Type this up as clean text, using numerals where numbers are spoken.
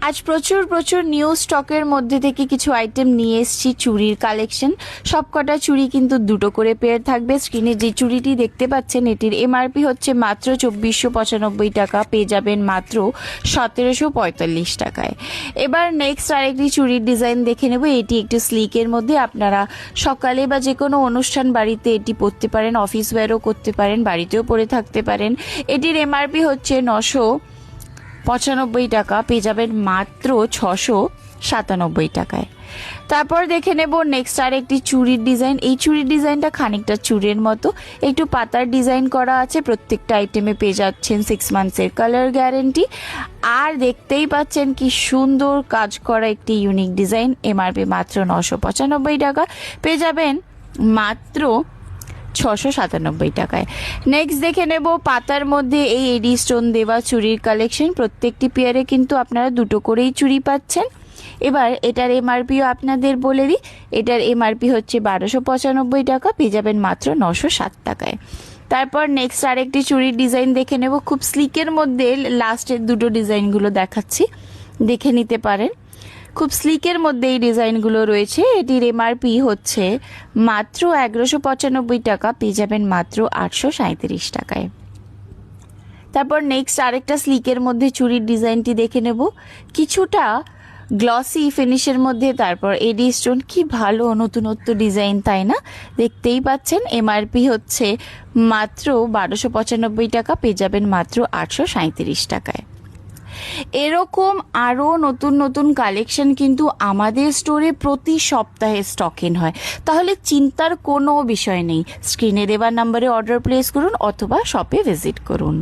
আজ প্রচুর প্রচুর নিউ স্টকের মধ্যে থেকে কিছু আইটেম নিয়ে এসেছি চুড়ির কালেকশন। সবকটা চুড়ি কিন্তু দুটো করে পেয়ার থাকবে। স্ক্রিনে যে চুড়িটি দেখতে পাচ্ছেন এটির এমআরপি হচ্ছে মাত্র 2495 টাকা, পেয়ে যাবেন মাত্র 1745 টাকায়। এবার নেক্সট আরেকটি চুড়ির ডিজাইন দেখে নেব। এটি একটু স্লিকের মধ্যে, আপনারা সকালে বা যে কোনো অনুষ্ঠান বাড়িতে এটি পরতে পারেন, অফিস ওয়্যারও করতে পারেন, বাড়িতেও পরে থাকতে পারেন। এটির এমআরপি হচ্ছে 995 টাকা, পেয়ে যাবেন মাত্র 697 টাকায়। তারপর দেখে নেব নেক্সট আর একটি চুড়ির ডিজাইন। এই চুড়ির ডিজাইনটা খানিকটা চুড়ের মতো, একটু পাতার ডিজাইন করা আছে। প্রত্যেকটা আইটেমে পেয়ে যাচ্ছেন 6 মান্থসের কালার গ্যারেন্টি। আর দেখতেই পাচ্ছেন কি সুন্দর কাজ করা একটি ইউনিক ডিজাইন। এমআরপি মাত্র 995 টাকা, পেয়ে যাবেন মাত্র 697 টাকায়। নেক্সট দেখে নেব পাতার মধ্যে এই এডি স্টোন দেওয়া চুড়ির কালেকশন। প্রত্যেকটি পেয়ারে কিন্তু আপনারা দুটো করেই চুড়ি পাচ্ছেন। এবার এটার এমআরপিও আপনাদের বলে দিই। এটার এমআরপি হচ্ছে 1295 টাকা, পেয়ে যাবেন মাত্র 907 টাকায়। তারপর নেক্সট আরেকটি চুড়ির ডিজাইন দেখে নেব। খুব স্লিকের মধ্যে লাস্টের দুটো ডিজাইনগুলো দেখাচ্ছি, দেখে নিতে পারেন। খুব স্লিকের মধ্যে এই ডিজাইনগুলো রয়েছে। এটির এমআরপি হচ্ছে মাত্র 1195 টাকা, পেয়ে যাবেন মাত্র 837 টাকায়। তারপর নেক্সট আরেকটা স্লিকের মধ্যে চুড়ির ডিজাইনটি দেখে নেব। কিছুটা গ্লসি ফিনিশের মধ্যে, তারপর এডি স্টোন, কি ভালো নতুনত্ব ডিজাইন, তাই না? দেখতেই পাচ্ছেন এমআরপি হচ্ছে মাত্র 1295 টাকা, পেয়ে যাবেন মাত্র 837 টাকায়। এরকম আরও নতুন নতুন কালেকশন কিন্তু আমাদের স্টোরে প্রতি সপ্তাহে স্টক ইন হয়, তাহলে চিন্তার কোনো বিষয় নেই। স্ক্রিনে দেওয়া নাম্বারে অর্ডার প্লেস করুন অথবা শপে ভিজিট করুন।